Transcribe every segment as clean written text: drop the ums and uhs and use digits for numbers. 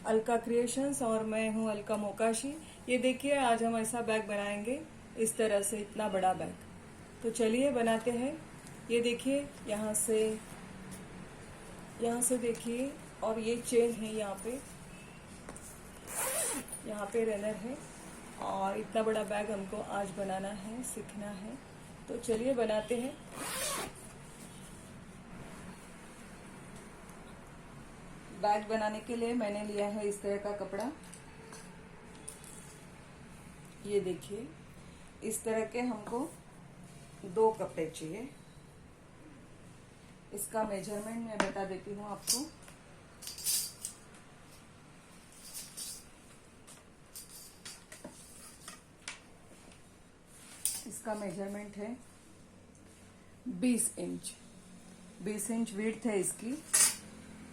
Alka creations और मैं हूं अलका मोकाशी। ये देखिए, आज हम ऐसा बैग बनाएंगे, इस तरह से इतना बड़ा बैग। तो चलिए बनाते हैं। ये देखिए, यहाँ से देखिए, और ये चेन है, यहाँ पे रनर है, और इतना बड़ा बैग हमको आज बनाना है, सीखना है। तो चलिए बनाते हैं। बैग बनाने के लिए मैंने लिया है इस तरह का कपड़ा। ये देखिए, इस तरह के हमको 2 कपड़े चाहिए। इसका मेजरमेंट मैं बता देती हूँ आपको। इसका मेजरमेंट है 20 इंच। 20 इंच विड्थ है इसकी,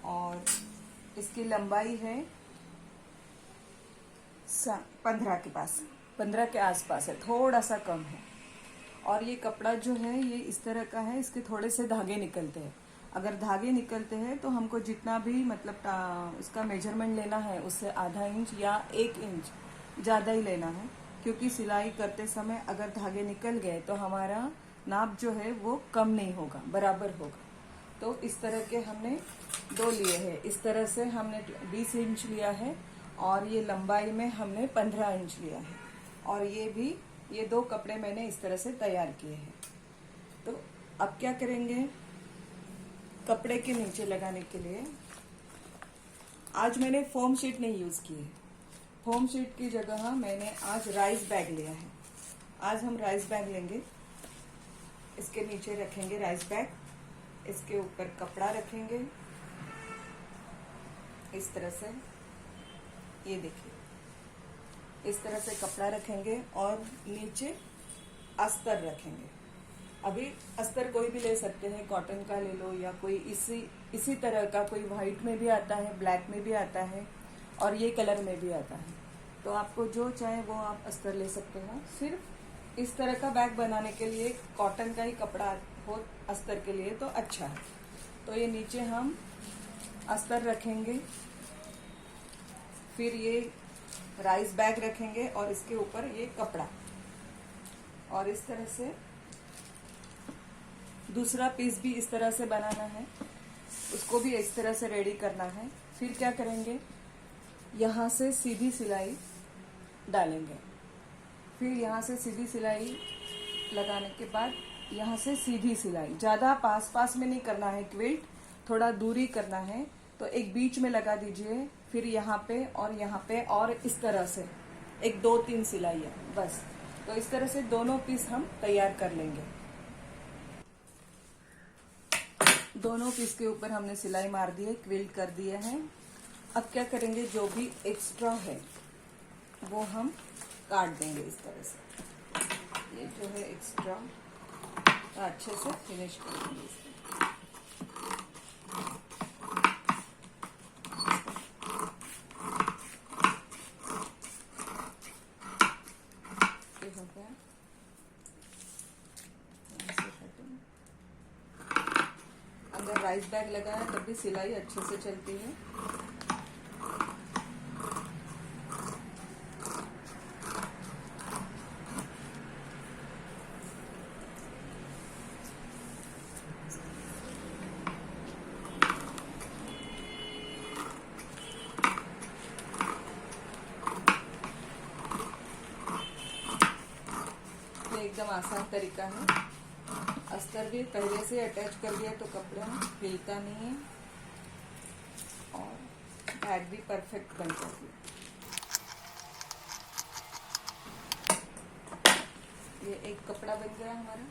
और इसकी लंबाई है 15 के आसपास है, थोड़ा सा कम है। और ये कपड़ा जो है ये इस तरह का है, इसके थोड़े से धागे निकलते हैं। अगर धागे निकलते हैं तो हमको जितना भी मतलब इसका मेजरमेंट लेना है उससे आधा इंच या 1 इंच ज़्यादा ही लेना है, क्योंकि सिलाई करते समय अगर धागे निकल गए तो हमारा नाप जो है वो कम नहीं होगा, बराबर होगा। तो इस तरह के हमने 2 लिए हैं। इस तरह से हमने 20 इंच लिया है, और ये लंबाई में हमने 15 इंच लिया है। और ये 2 कपड़े मैंने इस तरह से तैयार किए हैं। तो अब क्या करेंगे, कपड़े के नीचे लगाने के लिए आज मैंने फोम शीट नहीं यूज की है। फोम शीट की जगह मैंने आज राइस बैग लिया है। आज हम राइस बैग लेंगे। इसके नीचे रखेंगे राइस बैग, इसके ऊपर कपड़ा रखेंगे इस तरह से। ये देखिए, इस तरह से कपड़ा रखेंगे और नीचे अस्तर रखेंगे। अभी अस्तर कोई भी ले सकते हैं, कॉटन का ले लो, या कोई इसी तरह का, कोई व्हाइट में भी आता है, ब्लैक में भी आता है, और ये कलर में भी आता है। तो आपको जो चाहे वो आप अस्तर ले सकते हो। सिर्फ इस तरह का बैग बनाने के लिए कॉटन का ही कपड़ा हो अस्तर के लिए तो अच्छा है। तो ये नीचे हम अस्तर रखेंगे, फिर ये राइस बैग रखेंगे, और इसके ऊपर ये कपड़ा, और इस तरह से दूसरा पीस भी इस तरह से बनाना है, उसको भी इस तरह से रेडी करना है। फिर क्या करेंगे, यहाँ से सीधी सिलाई डालेंगे। फिर यहाँ से सीधी सिलाई लगाने के बाद यहाँ से सीधी सिलाई, ज़्यादा पास में नहीं करना है, क्विल्ट थोड़ा दूरी करना है। तो एक बीच में लगा दीजिए, फिर यहाँ पे, और इस तरह से एक 2-3 सिलाई है बस। तो इस तरह से दोनों पीस हम तैयार कर लेंगे। दोनों पीस के ऊपर हमने सिलाई मार दी है, क्विल्ट कर दिए हैं। अब क्या करेंगे, जो भी एक्स्ट्रा है वो हम काट देंगे इस तरह से। ये जो है एक्स्ट्रा अच्छे से फिनिश कर देंगे इसको। ये हो गया। अगर राइस बैग लगाया तब भी सिलाई अच्छे से चलती है। एकदम आसान तरीका है। अस्तर भी पहले से अटैच कर दिया तो कपड़ा हिलता नहीं है, और बैग भी परफेक्ट बन जाती है। ये एक कपड़ा बन गया हमारा,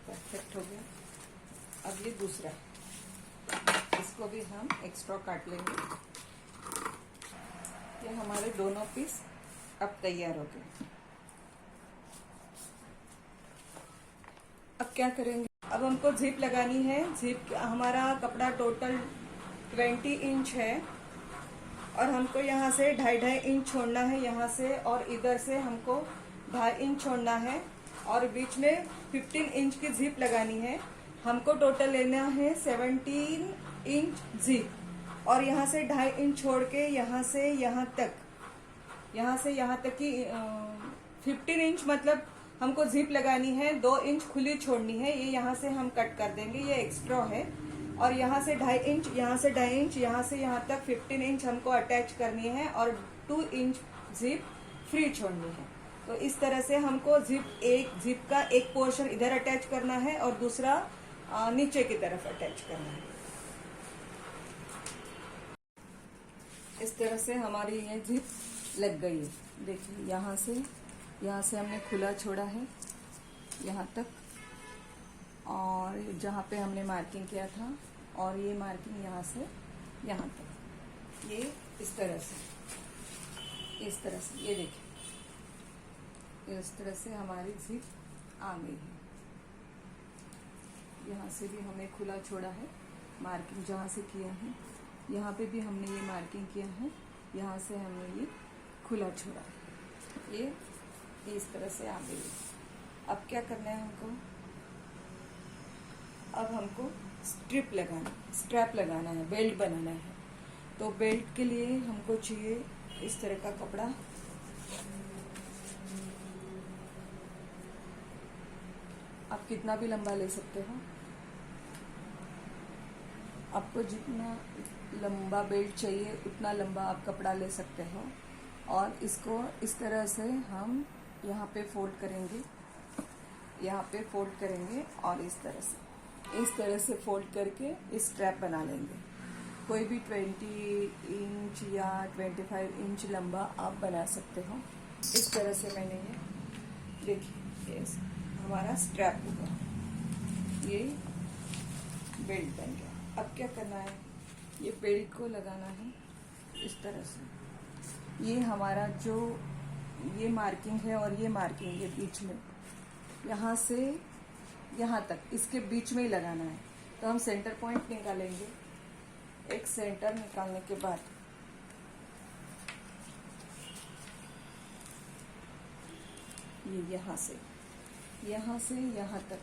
परफेक्ट हो गया। अब ये दूसरा, इसको भी हम एक्स्ट्रा काट लेंगे। ये हमारे दोनों पीस अब तैयार हो गए। अब क्या करेंगे, अब हमको जिप लगानी है। जिप, हमारा कपड़ा टोटल 20 इंच है, और हमको यहाँ से 2.5 इंच छोड़ना है यहाँ से, और इधर से हमको 2.5 इंच छोड़ना है, और बीच में 15 इंच की जिप लगानी है। हमको टोटल लेना है 17 इंच जिप, और यहाँ से 2.5 इंच छोड़ के यहाँ से यहाँ तक की 15 इंच मतलब हमको जिप लगानी है, 2 इंच खुली छोड़नी है। ये यहाँ से हम कट कर देंगे, ये एक्स्ट्रा है। और यहाँ से 2.5 इंच, यहाँ से 2.5 इंच, यहाँ से यहाँ तक 15 इंच हमको अटैच करनी है और 2 इंच जिप फ्री छोड़नी है। तो इस तरह से हमको जिप का एक पोर्शन इधर अटैच करना है और दूसरा नीचे की तरफ अटैच करना है। इस तरह से हमारी ये जिप लग गई है। देखिए यहाँ से हमने खुला छोड़ा है यहाँ तक, और जहाँ पे हमने मार्किंग किया था, और ये मार्किंग यहाँ से यहाँ तक, ये इस तरह से ये देखिए, इस तरह से हमारी जिप आ गई है। यहाँ से भी हमने खुला छोड़ा है, मार्किंग जहाँ से किया है, यहाँ पे भी हमने ये मार्किंग किया है, यहाँ से हमने ये खुला छोड़ा है। ये इस तरह से आ गई है। अब क्या करना है हमको, अब हमको स्ट्रैप लगाना है, बेल्ट बनाना है। तो बेल्ट के लिए हमको चाहिए इस तरह का कपड़ा। आप कितना भी लंबा ले सकते हो, आपको जितना लंबा बेल्ट चाहिए उतना लंबा आप कपड़ा ले सकते हो। और इसको इस तरह से हम यहाँ पे फोल्ड करेंगे, और इस तरह से फोल्ड करके इस स्ट्रैप बना लेंगे। कोई भी 20 इंच या 25 इंच लंबा आप बना सकते हो। इस तरह से मैंने ये देखिए हमारा स्ट्रैप होगा, ये बेल्ट बन गया। अब क्या करना है, ये बेल्ट को लगाना है इस तरह से। ये हमारा जो ये मार्किंग है और ये मार्किंग है बीच में, यहाँ से यहाँ तक इसके बीच में ही लगाना है। तो हम सेंटर पॉइंट निकालेंगे। एक सेंटर निकालने के बाद ये यहाँ से यहाँ तक,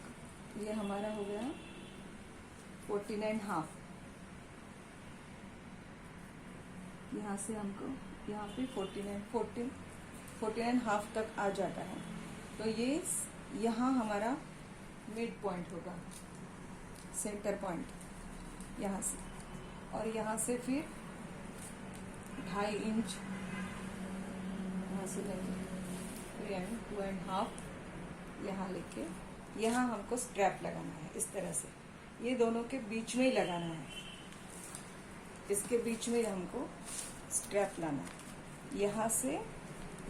ये हमारा हो गया 49.5। यहाँ से हमको यहाँ पे 49.5 तक आ जाता है। तो ये यहाँ हमारा मिड पॉइंट होगा, सेंटर पॉइंट यहाँ से। और यहाँ से फिर 2.5 इंच यहाँ से लेंगे, 2.5 यहाँ लेके यहाँ हमको स्ट्रैप लगाना है इस तरह से। ये दोनों के बीच में ही लगाना है, इसके बीच में हमको स्ट्रैप लाना है, यहाँ से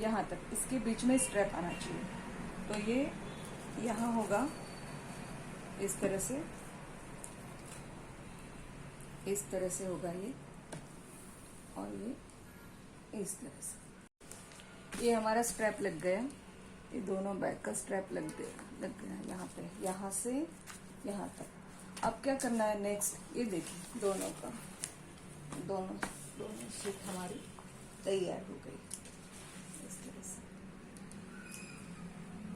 यहाँ तक इसके बीच में स्ट्रैप आना चाहिए। तो ये यहाँ होगा इस तरह से होगा ये, और ये इस तरह से। ये हमारा स्ट्रैप लग गया, ये दोनों बैक का स्ट्रैप लग गया यहाँ पे, यहाँ से यहाँ तक। अब क्या करना है नेक्स्ट, ये देखिए दोनों सीट हमारी तैयार हो गई। इस तरह से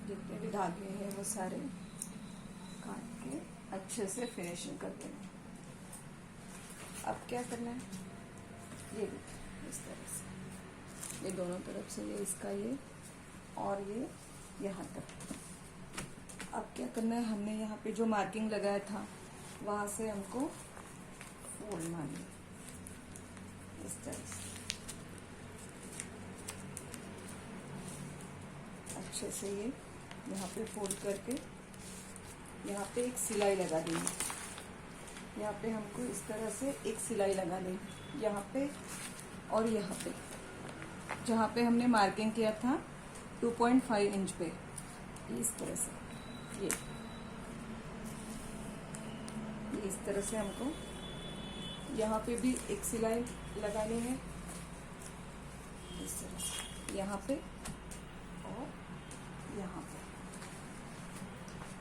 जितने भी धागे हैं वो सारे काट के अच्छे से फिनिशिंग कर देना। अब क्या करना है, ये देखिए इस तरह से, ये दोनों तरफ से, ये इसका ये और ये यहाँ तक। अब क्या करना है, हमने यहाँ पे जो मार्किंग लगाया था वहाँ से हमको फोल्ड मारना इस तरह से, अच्छे से ये यहाँ पे फोल्ड करके यहाँ पे एक सिलाई लगा देंगे। यहाँ पे हमको इस तरह से एक सिलाई लगा देंगे, यहाँ पे और यहाँ पे, जहाँ पे हमने मार्किंग किया था 2.5 इंच पे, इस तरह से ये इस तरह से हमको यहाँ पे भी एक सिलाई लगानी है इस तरह से, यहाँ पे और यहाँ पे,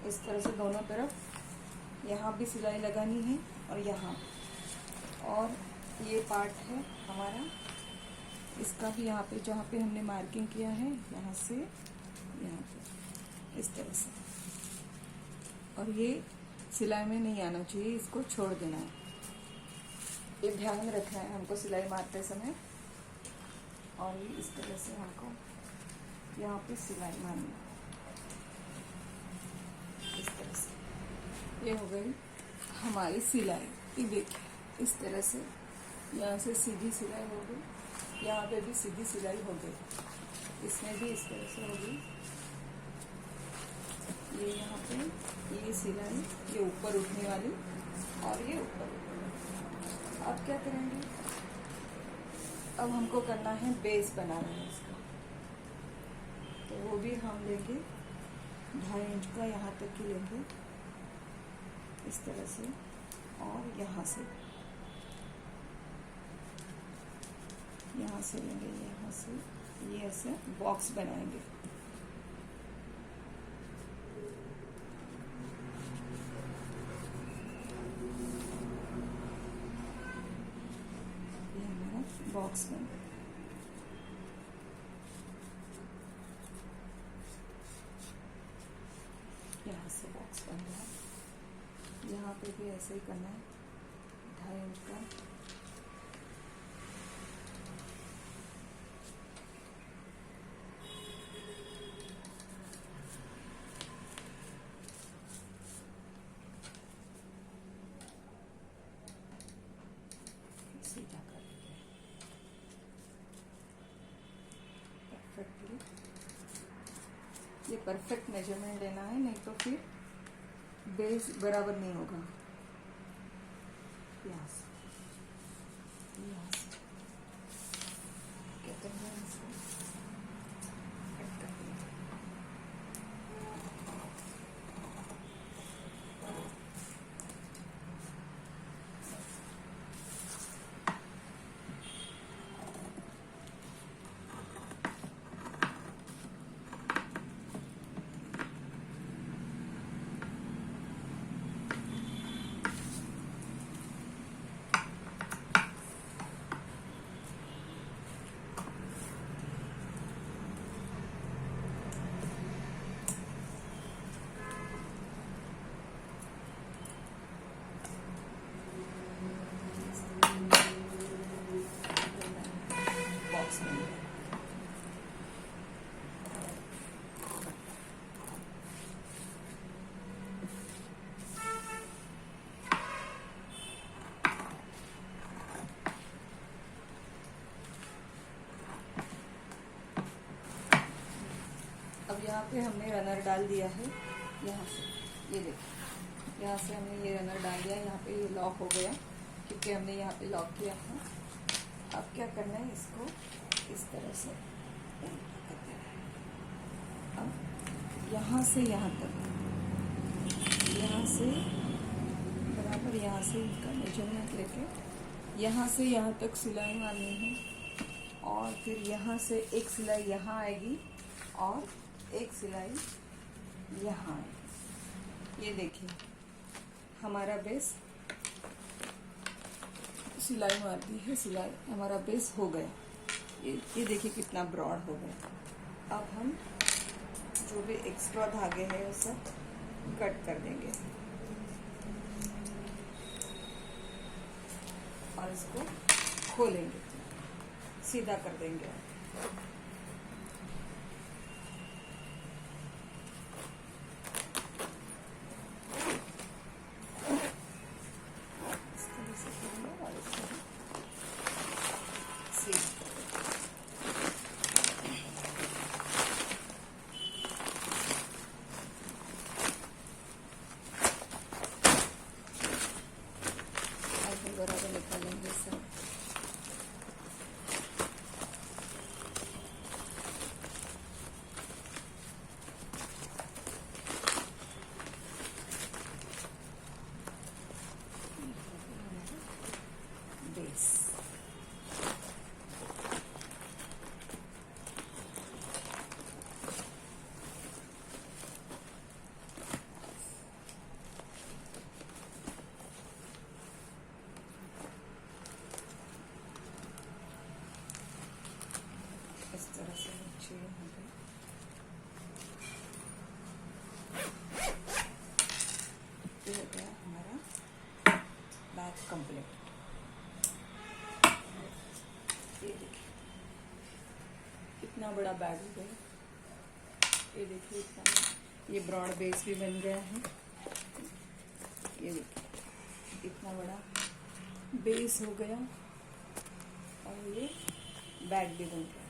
इस तरह से दोनों तरफ यहाँ भी सिलाई लगानी है और यहाँ। और ये पार्ट है हमारा, इसका भी यहाँ पे जहाँ पे हमने मार्किंग किया है यहाँ से यहाँ पे इस तरह से। और ये सिलाई में नहीं आना चाहिए, इसको छोड़ देना है। ये ध्यान रखना है हमको सिलाई मारते समय। और ये इस तरह से हमको यहाँ पे सिलाई मारनी है, इस तरह से। ये हो गई हमारी सिलाई। ये देखिए इस तरह से, यहाँ से सीधी सिलाई हो गई, यहाँ पे भी सीधी सिलाई हो गई, इसमें भी इस तरह से होगी। ये यहाँ पे ये सिलाई, ये ऊपर उठने वाली और ये ऊपर। अब क्या करेंगे, अब हमको करना है बेस बनाना है इसका, तो वो भी हम लेंगे 2.5 इंच का, यहाँ तक की लेंगे इस तरह से। और यहाँ से लेंगे, यहाँ से ये ऐसे बॉक्स बनाएंगे। ये हमारा बॉक्स बन गया। यहाँ से बॉक्स बन रहा है, यहाँ पे भी ऐसे ही करना है 2.5 इंच का। सीधा कर परफेक्टली, ये परफेक्ट मेजरमेंट लेना है, नहीं तो फिर बेस बराबर नहीं होगा। यहाँ से क्या करना है, इसको कट कर दिया। बॉक्स में अब यहाँ पे हमने रनर डाल दिया है, यहाँ से ये देखिए, यहाँ से हमने ये रनर डाल दिया, यहाँ पे ये लॉक हो गया क्योंकि हमने यहाँ पे लॉक किया था। अब क्या करना है, इसको इस तरह से अब यहाँ से यहाँ तक, यहाँ से बराबर, यहाँ से इसका मेजरमेंट लेके यहाँ से यहाँ तक सिलाई मारनी है। और फिर यहाँ से एक सिलाई यहाँ आएगी और एक सिलाई यहाँ आएगी। ये देखिए हमारा बेस सिलाई मार दी है, सिलाई हमारा बेस हो गया। ये देखिए कितना ब्रॉड हो गया। अब हम जो भी एक्स्ट्रा धागे हैं वो सब कट कर देंगे और इसको खोलेंगे, सीधा कर देंगे। इस तरह से करेंगे और इस तरह सीधा। बराबर निकालेंगे सब। बेस इस तरह से नीचे यहाँ पे ये हो गया हमारा बैक कंप्लीट। ये देखिए कितना बड़ा बैग हो गया। ये देखिए इतना, ये ब्रॉड बेस भी बन गया है। ये देखिए इतना बड़ा बेस हो गया और ये बैग भी बन गया।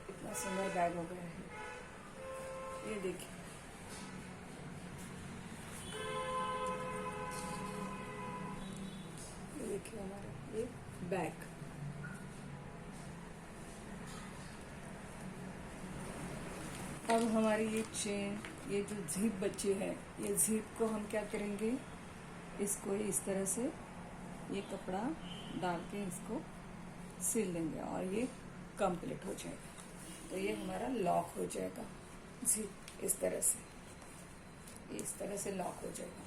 इतना सुंदर बैग हो गया है। ये देखिए हमारा ये बैग। अब हमारी ये चेन, ये जो जिप बची है, ये जिप को हम क्या करेंगे, इसको इस तरह से ये कपड़ा डाल के इसको सिल देंगे और ये कंप्लीट हो जाएगा। तो ये हमारा लॉक हो जाएगा जिप, इस तरह से, इस तरह से लॉक हो जाएगा।